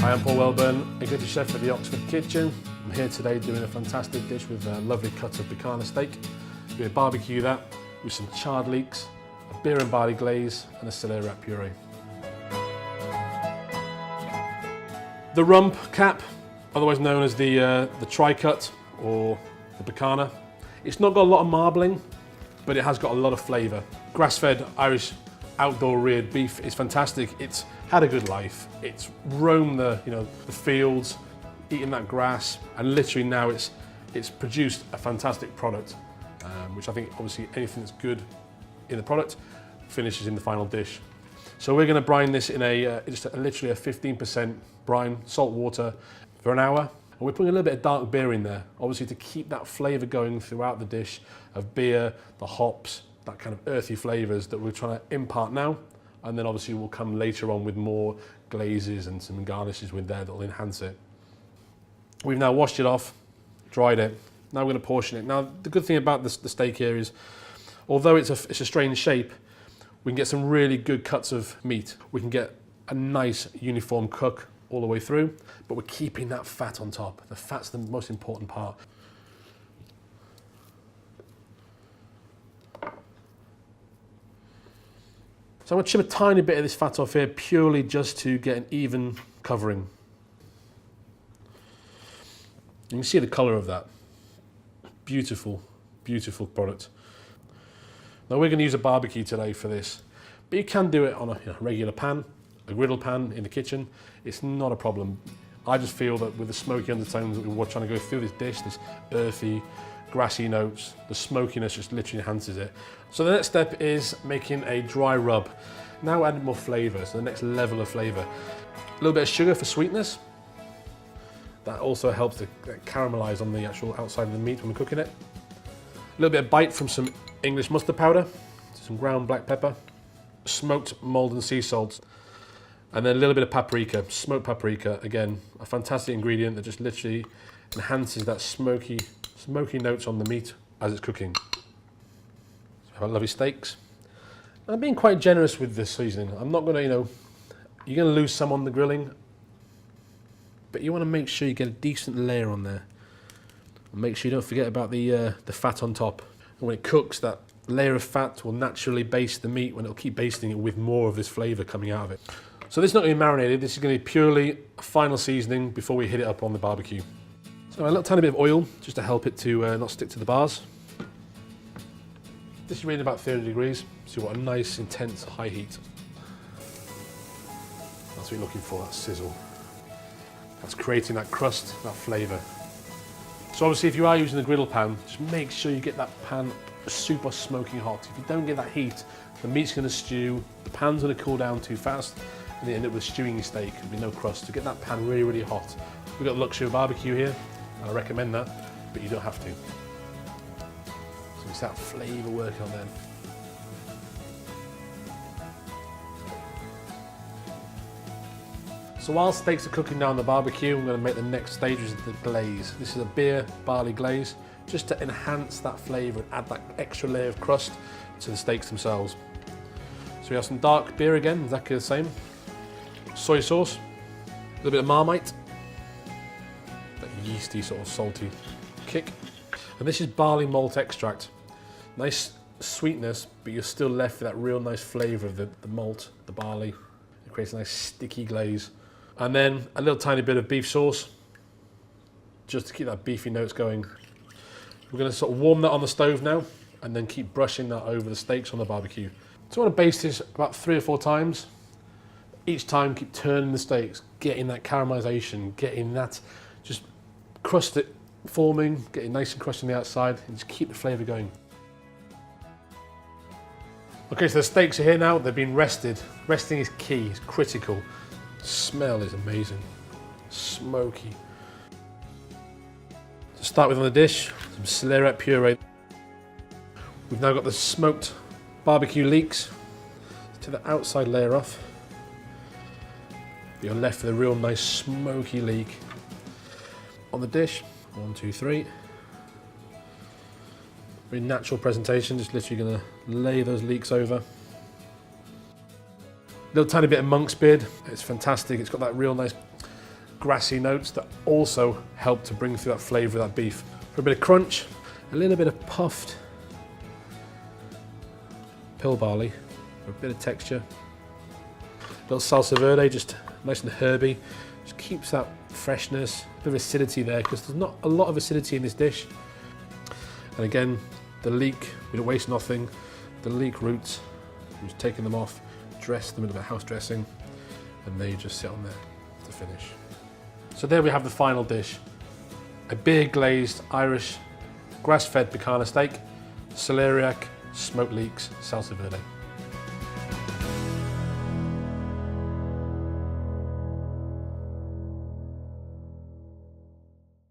Hi, I'm Paul Welburn, executive chef at the Oxford Kitchen. I'm here today doing a fantastic dish with a lovely cut of picanha steak. We're going to barbecue that with some charred leeks, a beer and barley glaze, and a celery wrap puree. The rump cap, otherwise known as the tri-cut or the picanha, it's not got a lot of marbling, but it has got a lot of flavour. Grass-fed Irish outdoor reared beef is fantastic. It's had a good life. It's roamed the fields, eating that grass, and literally now it's produced a fantastic product, which I think obviously anything that's good in the product finishes in the final dish. So we're going to brine this in literally a 15% brine, salt water, for an hour. And we're putting a little bit of dark beer in there, obviously to keep that flavour going throughout the dish of beer, the hops, that kind of earthy flavours that we're trying to impart now. And then obviously we'll come later on with more glazes and some garnishes with there that will enhance it. We've now washed it off, dried it. Now we're going to portion it. Now the good thing about the steak here is, although it's a strange shape, we can get some really good cuts of meat. We can get a nice uniform cook all the way through, but we're keeping that fat on top. The fat's the most important part. So I'm going to trim a tiny bit of this fat off here, purely just to get an even covering. You can see the colour of that. Beautiful, beautiful product. Now we're going to use a barbecue today for this, but you can do it on a regular pan, a griddle pan in the kitchen. It's not a problem. I just feel that with the smoky undertones that we're trying to go through this dish, this earthy, grassy notes, the smokiness just literally enhances it. So the next step is making a dry rub. Now adding more flavour, so the next level of flavour. A little bit of sugar for sweetness. That also helps to caramelise on the actual outside of the meat when we're cooking it. A little bit of bite from some English mustard powder, some ground black pepper, smoked Maldon sea salt, and then a little bit of paprika, smoked paprika. Again, a fantastic ingredient that just literally enhances that smoky notes on the meat as it's cooking. So I have lovely steaks. And I'm being quite generous with this seasoning. I'm not going to, you're going to lose some on the grilling, but you want to make sure you get a decent layer on there. And make sure you don't forget about the fat on top. And when it cooks, that layer of fat will naturally baste the meat, when it'll keep basting it with more of this flavour coming out of it. So this is not going to be marinated. This is going to be purely a final seasoning before we hit it up on the barbecue. So a little tiny bit of oil just to help it to not stick to the bars. This is reading about 30 degrees, so you want a nice, intense, high heat. That's what you're looking for, that sizzle. That's creating that crust, that flavour. So obviously if you are using the griddle pan, just make sure you get that pan super smoking hot. If you don't get that heat, the meat's going to stew, the pan's going to cool down too fast, and you end up with stewing your steak. There'll be no crust. To get that pan really, really hot. We've got the luxury of barbecue here. I recommend that, but you don't have to. So it's that flavour working on there. So while steaks are cooking down the barbecue, I'm going to make the next stage, which is the glaze. This is a beer barley glaze, just to enhance that flavour and add that extra layer of crust to the steaks themselves. So we have some dark beer again, exactly the same. Soy sauce, a little bit of Marmite, that yeasty sort of salty kick. And this is barley malt extract. Nice sweetness, but you're still left with that real nice flavour of the malt, the barley. It creates a nice sticky glaze. And then a little tiny bit of beef sauce, just to keep that beefy notes going. We're going to sort of warm that on the stove now, and then keep brushing that over the steaks on the barbecue. So I want to baste this about 3 or 4 times. Each time keep turning the steaks, getting that caramelisation, getting that just crust it forming, getting nice and crusty on the outside, and just keep the flavour going. Okay, so the steaks are here now, they've been rested. Resting is key, it's critical. The smell is amazing, smoky. To start with on the dish, some celery wrap puree. We've now got the smoked barbecue leeks. Take the outside layer off. You're left with a real nice smoky leek. On the dish, 1, 2, 3. Very natural presentation, just literally going to lay those leeks over. Little tiny bit of monk's beard, it's fantastic. It's got that real nice grassy notes that also help to bring through that flavour of that beef. For a bit of crunch, a little bit of puffed pill barley for a bit of texture. A little salsa verde, just nice and herby. Just keeps that freshness, a bit of acidity there, because there's not a lot of acidity in this dish. And again, the leek, we don't waste nothing. The leek roots, we're just taking them off, dress them in a bit of house dressing, and they just sit on there to finish. So there we have the final dish. A big glazed Irish grass-fed picanha steak, celeriac, smoked leeks, salsa verde.